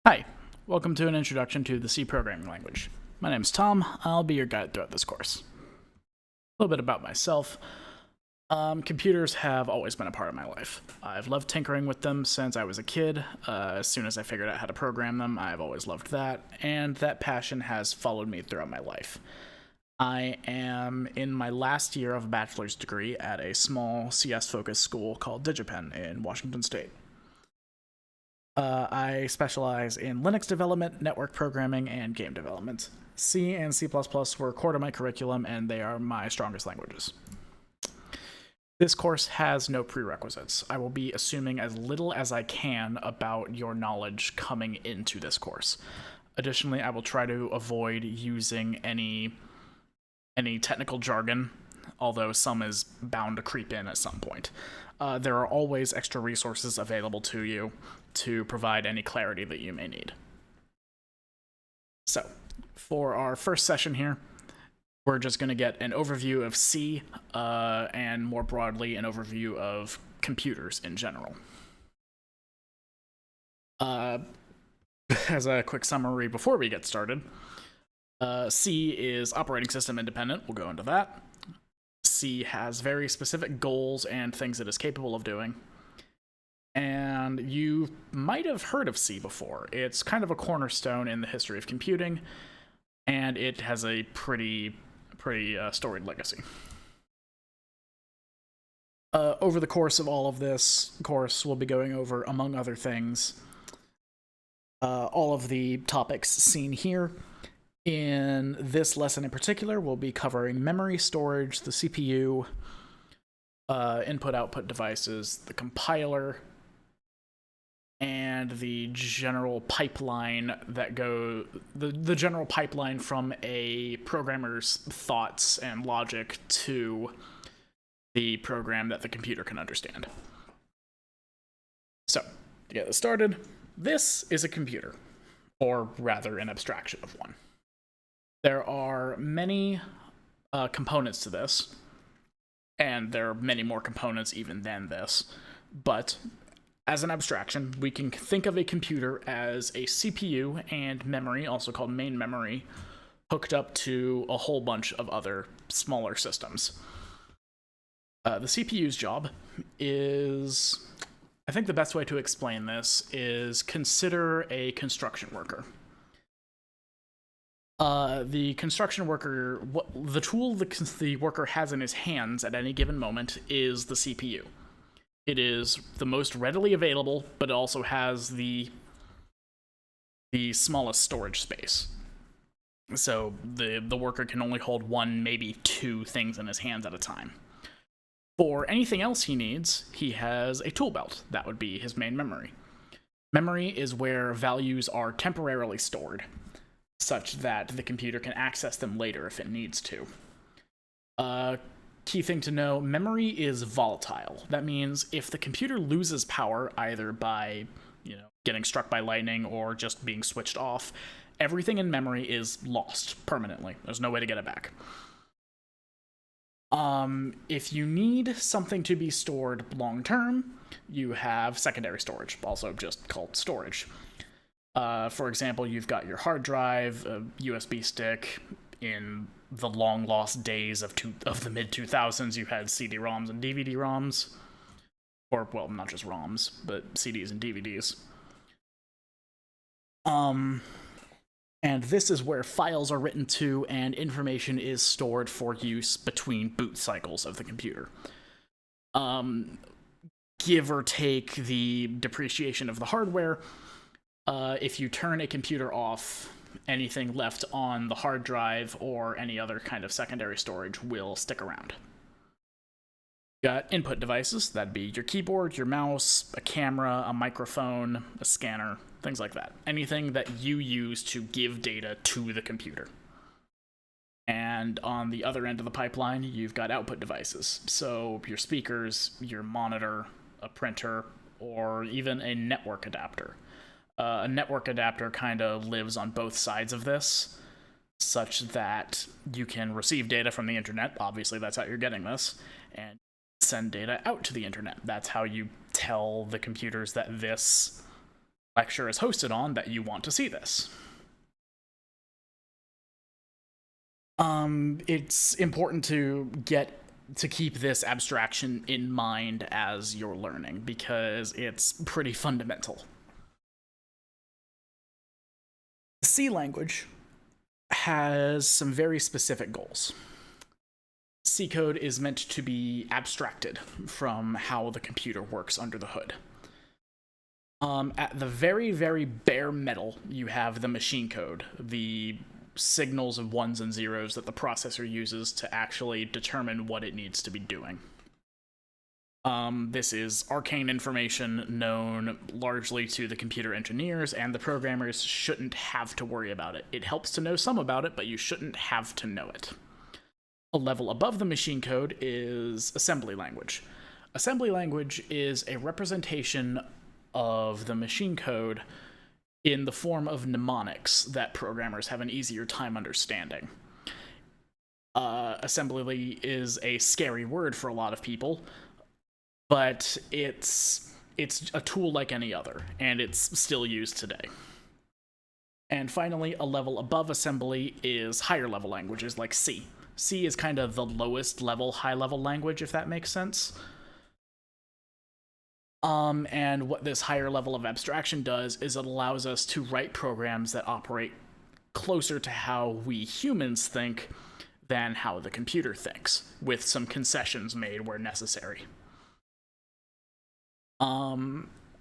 Hi, welcome to an introduction to the C programming language. My name is Tom. I'll be your guide throughout this course. A little bit about myself. Computers have always been a part of my life. I've loved tinkering with them since I was a kid. As soon as I figured out how to program them, I've always loved that, and that passion has followed me throughout my life. I am in my last year of a bachelor's degree at a small CS-focused school called DigiPen in Washington State. I specialize in Linux development, network programming, and game development. C and C++ were core to my curriculum, and they are my strongest languages. This course has no prerequisites. I will be assuming as little as I can about your knowledge coming into this course. Additionally, I will try to avoid using any technical jargon, although some is bound to creep in at some point. There are always extra resources available to you to provide any clarity that you may need. So, for our first session here, we're just going to get an overview of C, and more broadly, an overview of computers in general. As a quick summary before we get started, C is operating system independent. We'll go into that. C has very specific goals and things it is capable of doing. And you might have heard of C before. It's kind of a cornerstone in the history of computing, and it has a pretty storied legacy. Over the course of all of this course, we'll be going over, among other things, all of the topics seen here. In this lesson in particular, we'll be covering memory, storage, the CPU, input-output devices, the compiler, and the general pipeline the general pipeline from a programmer's thoughts and logic to the program that the computer can understand. So, to get this started, this is a computer, or rather an abstraction of one. There are many components to this, and there are many more components even than this, but as an abstraction, we can think of a computer as a CPU and memory, also called main memory, hooked up to a whole bunch of other smaller systems. The CPU's job is, I think the best way to explain this is consider a construction worker. The construction worker, the tool the worker has in his hands at any given moment is the CPU. It is the most readily available, but it also has the smallest storage space. So the worker can only hold one, maybe two things in his hands at a time. For anything else he needs, he has a tool belt. That would be his main memory. Memory is where values are temporarily stored, such that the computer can access them later if it needs to. Key thing to know, memory is volatile. That means if the computer loses power, either by, getting struck by lightning or just being switched off, everything in memory is lost permanently. There's no way to get it back. If you need something to be stored long-term, you have secondary storage, also just called storage. For example, you've got your hard drive, a USB stick. In the long-lost days of the mid-2000s, you had CD-ROMs and DVD-ROMs. Or, well, not just ROMs, but CDs and DVDs. And this is where files are written to and information is stored for use between boot cycles of the computer. Give or take the depreciation of the hardware, if you turn a computer off, anything left on the hard drive or any other kind of secondary storage will stick around. You got input devices, that'd be your keyboard, your mouse, a camera, a microphone, a scanner, things like that. Anything that you use to give data to the computer. And on the other end of the pipeline, you've got output devices. So your speakers, your monitor, a printer, or even a network adapter. A network adapter kind of lives on both sides of this, such that you can receive data from the internet, obviously that's how you're getting this, and send data out to the internet. That's how you tell the computers that this lecture is hosted on that you want to see this. It's important to keep this abstraction in mind as you're learning, because it's pretty fundamental. The C language has some very specific goals. C code is meant to be abstracted from how the computer works under the hood. At the very, very bare metal, you have the machine code, the signals of ones and zeros that the processor uses to actually determine what it needs to be doing. This is arcane information known largely to the computer engineers, and the programmers shouldn't have to worry about it. It helps to know some about it, but you shouldn't have to know it. A level above the machine code is assembly language. Assembly language is a representation of the machine code in the form of mnemonics that programmers have an easier time understanding. Assembly is a scary word for a lot of people, but it's a tool like any other, and it's still used today. And finally, a level above assembly is higher level languages like C. C is kind of the lowest level, high level language, if that makes sense. And what this higher level of abstraction does is it allows us to write programs that operate closer to how we humans think than how the computer thinks, with some concessions made where necessary.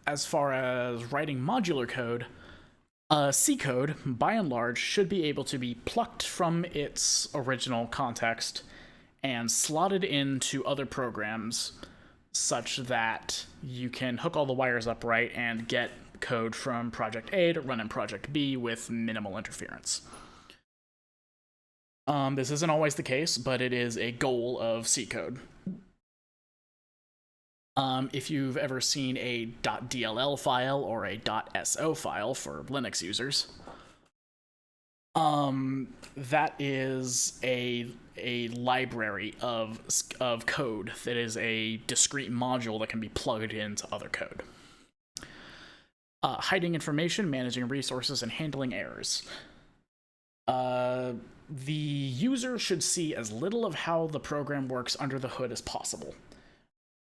As far as writing modular code, C code, by and large, should be able to be plucked from its original context and slotted into other programs such that you can hook all the wires up right and get code from Project A to run in Project B with minimal interference. This isn't always the case, but it is a goal of C code. If you've ever seen a .dll file or a .so file for Linux users, that is a library of code that is a discrete module that can be plugged into other code. Hiding information, managing resources, and handling errors. The user should see as little of how the program works under the hood as possible.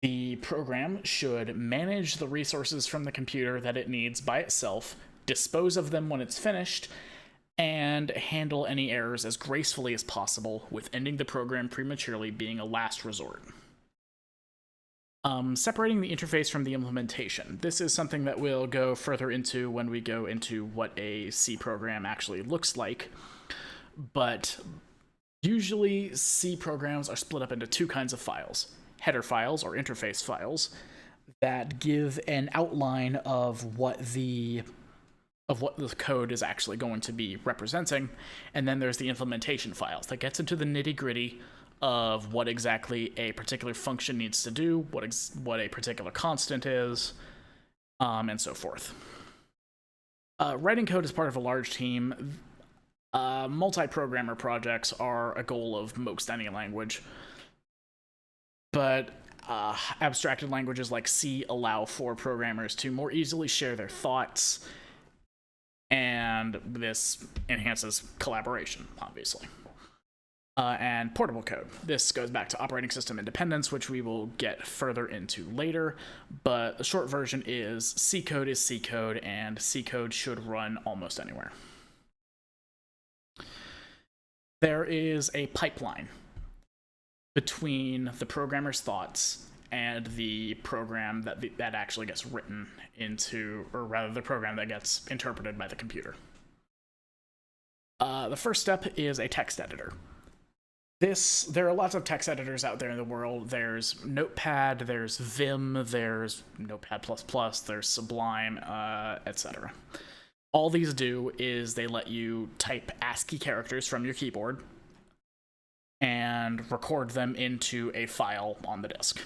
The program should manage the resources from the computer that it needs by itself, dispose of them when it's finished, and handle any errors as gracefully as possible, with ending the program prematurely being a last resort. Separating the interface from the implementation. This is something that we'll go further into when we go into what a C program actually looks like, but usually C programs are split up into two kinds of files. Header files, or interface files, that give an outline of what the code is actually going to be representing, and then there's the implementation files that gets into the nitty-gritty of what exactly a particular function needs to do, what a particular constant is, and so forth. Writing code is part of a large team. Multi-programmer projects are a goal of most any language, but abstracted languages like C allow for programmers to more easily share their thoughts, and this enhances collaboration, obviously. And portable code. This goes back to operating system independence, which we will get further into later, but the short version is C code is C code, and C code should run almost anywhere. There is a pipeline between the programmer's thoughts and the program that actually gets written into, or rather the program that gets interpreted by the computer. The first step is a text editor. There are lots of text editors out there in the world. There's Notepad, there's Vim, there's Notepad++, there's Sublime, etc. All these do is they let you type ASCII characters from your keyboard and record them into a file on the disk.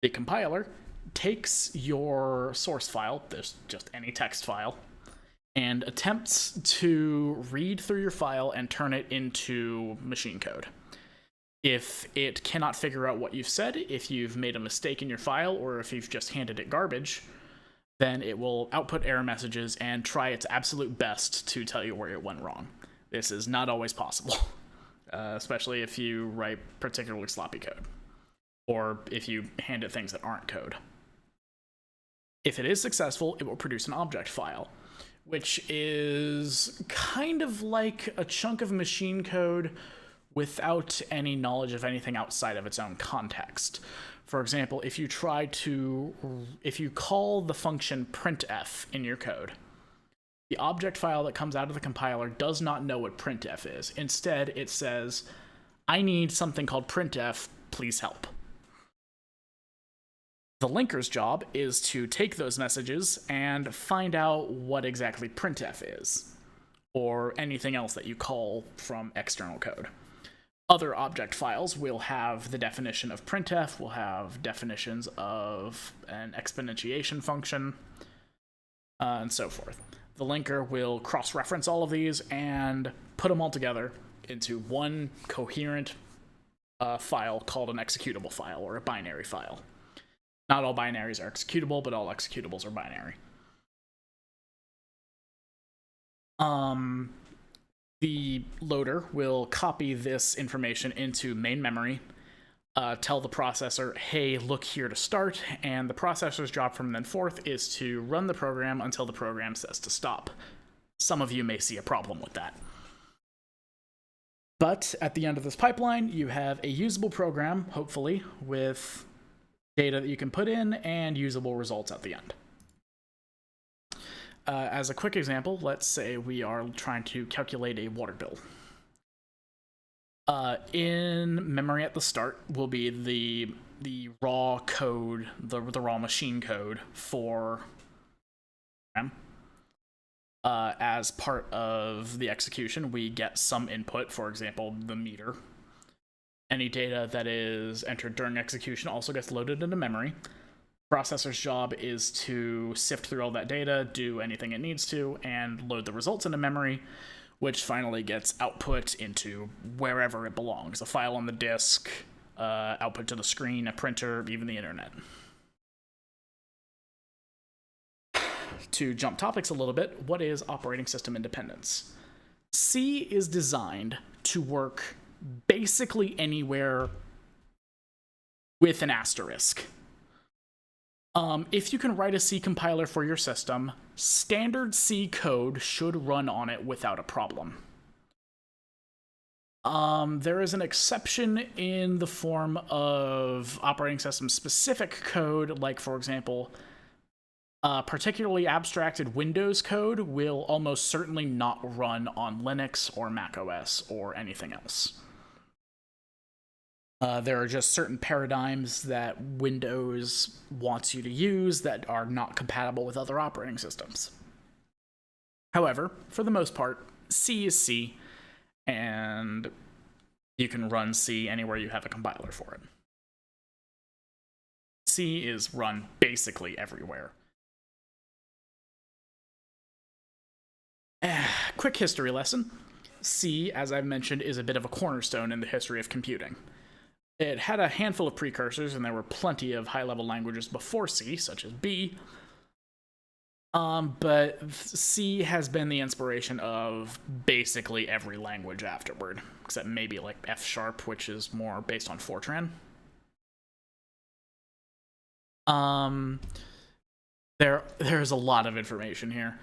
The compiler takes your source file, there's just any text file, and attempts to read through your file and turn it into machine code. If it cannot figure out what you've said, if you've made a mistake in your file, or if you've just handed it garbage, then it will output error messages and try its absolute best to tell you where it went wrong. This is not always possible, especially if you write particularly sloppy code, or if you hand it things that aren't code. If it is successful, it will produce an object file, which is kind of like a chunk of machine code without any knowledge of anything outside of its own context. For example, if you call the function printf in your code, the object file that comes out of the compiler does not know what printf is. Instead, it says, I need something called printf, please help. The linker's job is to take those messages and find out what exactly printf is, or anything else that you call from external code. Other object files will have the definition of printf, will have definitions of an exponentiation function, and so forth. The linker will cross-reference all of these and put them all together into one coherent file called an executable file, or a binary file. Not all binaries are executable, but all executables are binary. The loader will copy this information into main memory, tell the processor, hey, look here to start, and the processor's job from then forth is to run the program until the program says to stop. Some of you may see a problem with that. But at the end of this pipeline, you have a usable program, hopefully, with data that you can put in and usable results at the end. As a quick example, let's say we are trying to calculate a water bill. In memory at the start will be the raw code, the raw machine code for as part of the execution, we get some input, for example, the meter. Any data that is entered during execution also gets loaded into memory. Processor's job is to sift through all that data, do anything it needs to, and load the results into memory, which finally gets output into wherever it belongs. A file on the disk, output to the screen, a printer, even the internet. To jump topics a little bit, what is operating system independence? C is designed to work basically anywhere with an asterisk. If you can write a C compiler for your system, standard C code should run on it without a problem. There is an exception in the form of operating system specific code, like, for example, particularly abstracted Windows code will almost certainly not run on Linux or Mac OS or anything else. There are just certain paradigms that Windows wants you to use that are not compatible with other operating systems. However, for the most part, C is C, and you can run C anywhere you have a compiler for it. C is run basically everywhere. Quick history lesson. C, as I've mentioned, is a bit of a cornerstone in the history of computing. It had a handful of precursors, and there were plenty of high-level languages before C, such as B. But C has been the inspiration of basically every language afterward, except maybe like F#, which is more based on Fortran. There's a lot of information here.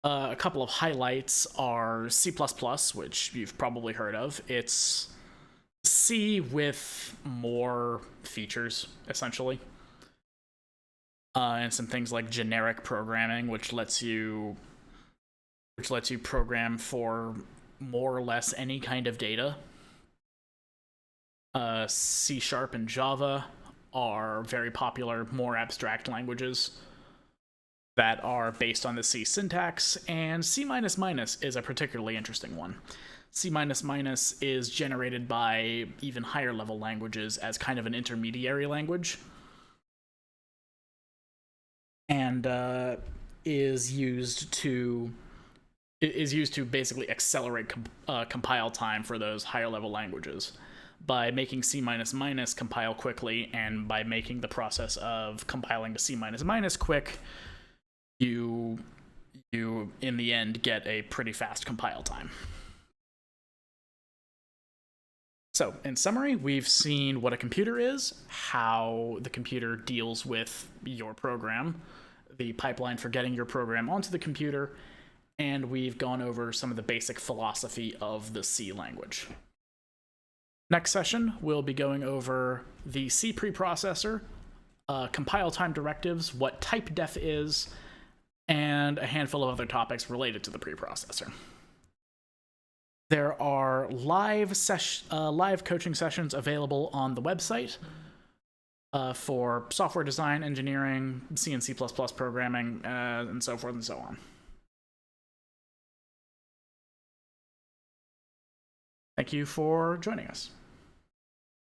A couple of highlights are C++, which you've probably heard of. It's C with more features, essentially. And some things like generic programming, which lets you program for more or less any kind of data. C# and Java are very popular, more abstract languages that are based on the C syntax, and C++ is a particularly interesting one. C++ is generated by even higher level languages as kind of an intermediary language, and is used to basically accelerate compile time for those higher level languages by making C++ compile quickly, and by making the process of compiling to C++ quick, you in the end get a pretty fast compile time. So in summary, we've seen what a computer is, how the computer deals with your program, the pipeline for getting your program onto the computer, and we've gone over some of the basic philosophy of the C language. Next session, we'll be going over the C preprocessor, compile time directives, what type def is, and a handful of other topics related to the preprocessor. There are live coaching sessions available on the website for software design, engineering, C and C++ programming, and so forth and so on. Thank you for joining us.